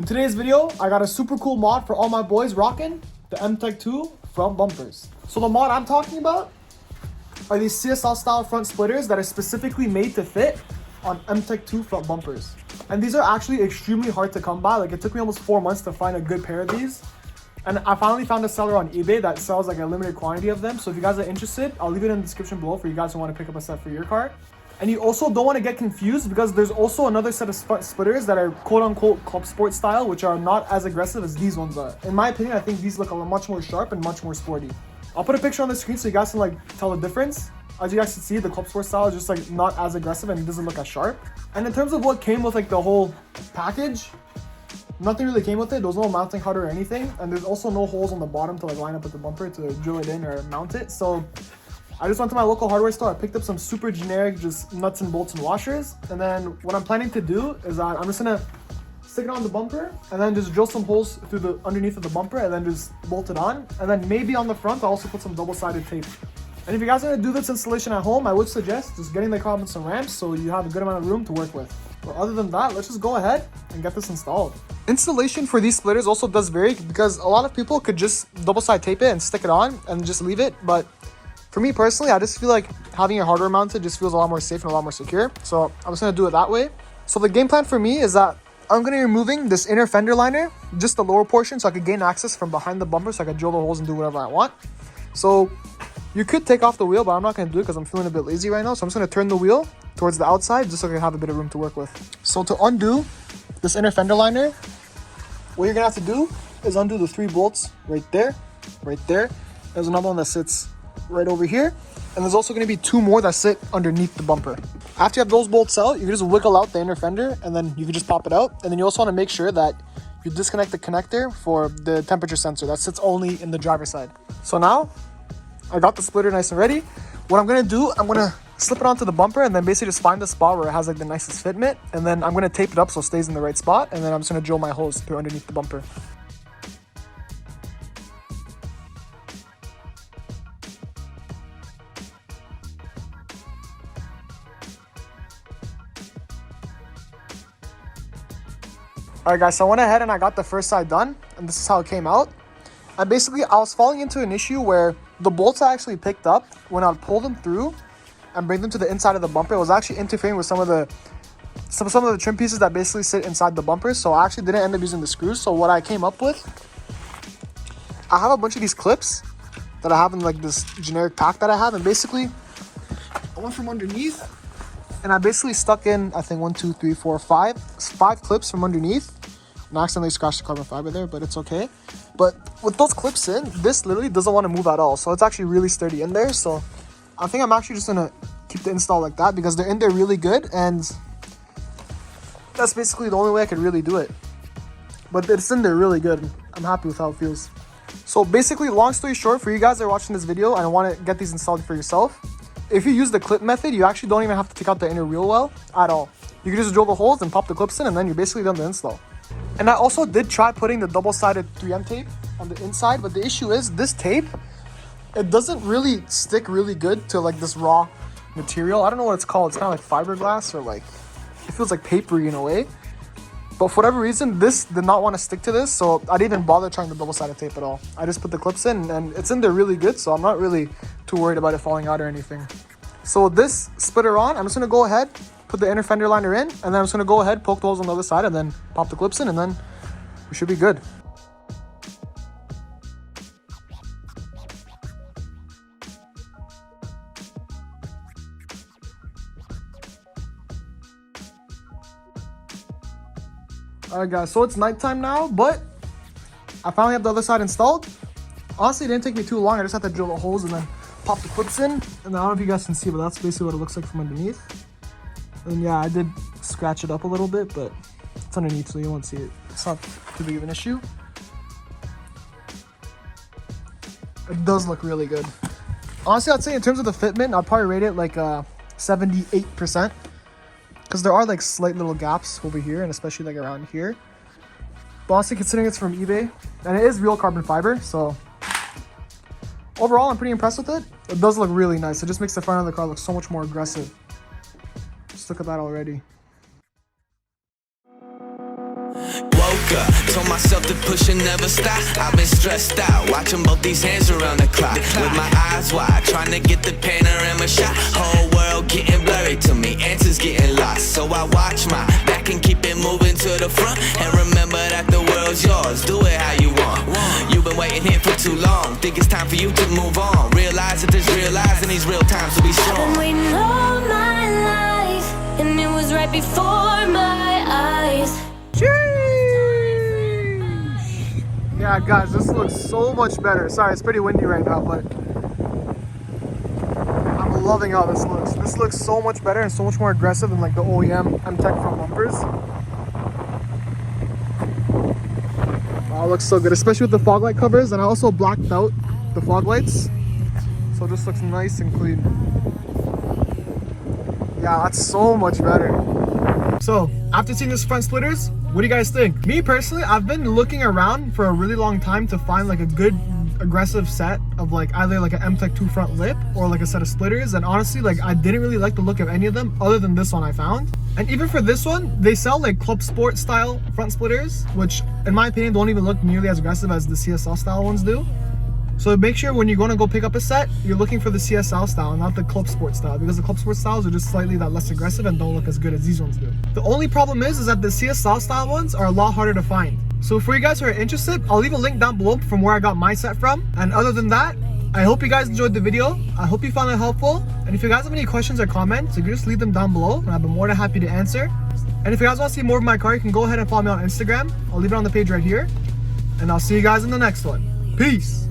In today's video, I got a super cool mod for all my boys rocking the M-Tech 2 front bumpers. So the mod I'm talking about are these CSL style front splitters that are specifically made to fit on M-Tech 2 front bumpers. And these are actually extremely hard to come by. Like, it took me almost 4 months to find a good pair of these. And I finally found a seller on eBay that sells like a limited quantity of them. So if you guys are interested, I'll leave it in the description below for you guys who want to pick up a set for your car. And you also don't want to get confused because there's also another set of splitters that are quote-unquote Clubsport style, which are not as aggressive as these ones are. In my opinion, I think these look much more sharp and much more sporty. I'll put a picture on the screen so you guys can like tell the difference. As you guys can see, the Clubsport style is just like not as aggressive and it doesn't look as sharp. And in terms of what came with like the whole package, nothing really came with it. There was no mounting hard or anything. And there's also no holes on the bottom to like line up with the bumper to drill it in or mount it. So I just went to my local hardware store. I picked up some super generic just nuts and bolts and washers. And then what I'm planning to do is that I'm just gonna stick it on the bumper and then just drill some holes through the underneath of the bumper and then just bolt it on. And then maybe on the front, I'll also put some double-sided tape. And if you guys are gonna do this installation at home, I would suggest just getting the car with some ramps so you have a good amount of room to work with. But other than that, let's just go ahead and get this installed. Installation for these splitters also does vary because a lot of people could just double-side tape it and stick it on and just leave it. But for me personally, I just feel like having your hardware mounted just feels a lot more safe and a lot more secure. So I'm just gonna do it that way. So the game plan for me is that I'm gonna be removing this inner fender liner, just the lower portion, so I could gain access from behind the bumper so I could drill the holes and do whatever I want. So you could take off the wheel, but I'm not gonna do it because I'm feeling a bit lazy right now. So I'm just gonna turn the wheel towards the outside just so I can have a bit of room to work with. So to undo this inner fender liner, what you're gonna have to do is undo the 3 bolts right there, right there. There's another one that sits right over here, and there's also going to be 2 more that sit underneath the bumper. After you have those bolts out, you can just wiggle out the inner fender and then you can just pop it out. And then you also want to make sure that you disconnect the connector for the temperature sensor that sits only in the driver's side. So now I got the splitter nice and ready. What I'm going to do, I'm going to slip it onto the bumper and then basically just find the spot where it has like the nicest fitment, and then I'm going to tape it up so it stays in the right spot, and then I'm just going to drill my holes through underneath the bumper. Alright guys, so I went ahead and I got the first side done, and this is how it came out. And basically, I was falling into an issue where the bolts I actually picked up, when I would pull them through and bring them to the inside of the bumper, it was actually interfering with some of the trim pieces that basically sit inside the bumper. So I actually didn't end up using the screws. So what I came up with, I have a bunch of these clips that I have in like this generic pack that I have, and basically I went from underneath and I basically stuck in, I think 5 clips from underneath. And I accidentally scratched the carbon fiber there, but it's okay. But with those clips in, this literally doesn't want to move at all. So it's actually really sturdy in there. So I think I'm actually just gonna keep the install like that because they're in there really good, and that's basically the only way I could really do it. But it's in there really good. I'm happy with how it feels. So basically, long story short, for you guys that are watching this video and want to get these installed for yourself, if you use the clip method, you actually don't even have to take out the inner wheel well at all. You can just drill the holes and pop the clips in, and then you're basically done the install. And I also did try putting the double-sided 3M tape on the inside, but the issue is this tape, it doesn't really stick really good to like this raw material. I don't know what it's called. It's kind of like fiberglass, or like it feels like papery in a way. But for whatever reason, this did not want to stick to this, so I didn't even bother trying the double-sided tape at all. I just put the clips in, and it's in there really good, so I'm not really too worried about it falling out or anything. So with this splitter on, I'm just going to go ahead, put the inner fender liner in, and then I'm just going to go ahead, poke the holes on the other side, and then pop the clips in, and then we should be good. Alright guys, so it's nighttime now, but I finally have the other side installed. Honestly, it didn't take me too long. I just had to drill the holes and then pop the clips in. And I don't know if you guys can see, but that's basically what it looks like from underneath. And yeah, I did scratch it up a little bit, but it's underneath, so you won't see it. It's not too big of an issue. It does look really good. Honestly, I'd say in terms of the fitment, I'd probably rate it like 78%. Because there are like slight little gaps over here, and especially like around here. But honestly, considering it's from eBay, and it is real carbon fiber, so overall I'm pretty impressed with it. It does look really nice. It just makes the front of the car look so much more aggressive. Just look at that already. Woke up. Told myself to push and never stop. I've been stressed out, watching both these hands around the clock. With my eyes wide, trying to get the panorama shot. Whole world getting blurry to me, answers getting lost. So I watch my back and keep it moving to the front. And remember that the world's yours, do it how you want. You've been waiting here for too long, think it's time for you to move on. Realize that there's real lies in these real times, to be strong. I've been waiting all my life, and it was right before my eyes. Yeah, guys, this looks so much better. Sorry, it's pretty windy right now, but I'm loving how this looks. This looks so much better and so much more aggressive than like the OEM M-Tech front bumpers. Wow, it looks so good, especially with the fog light covers, and I also blacked out the fog lights, so it just looks nice and clean. Yeah, that's so much better. So, after seeing this front splitters, what do you guys think? Me personally, I've been looking around for a really long time to find like a good aggressive set of like either like an M-Tech 2 front lip or like a set of splitters, and honestly like I didn't really like the look of any of them other than this one I found. And even for this one, they sell like Clubsport style front splitters, which in my opinion don't even look nearly as aggressive as the CSL style ones do. So make sure when you're going to go pick up a set, you're looking for the CSL style, not the Clubsport style, because the Clubsport styles are just slightly that less aggressive and don't look as good as these ones do. The only problem is that the CSL style ones are a lot harder to find. So for you guys who are interested, I'll leave a link down below from where I got my set from. And other than that, I hope you guys enjoyed the video. I hope you found it helpful. And if you guys have any questions or comments, you can just leave them down below and I'll be more than happy to answer. And if you guys want to see more of my car, you can go ahead and follow me on Instagram. I'll leave it on the page right here. And I'll see you guys in the next one. Peace!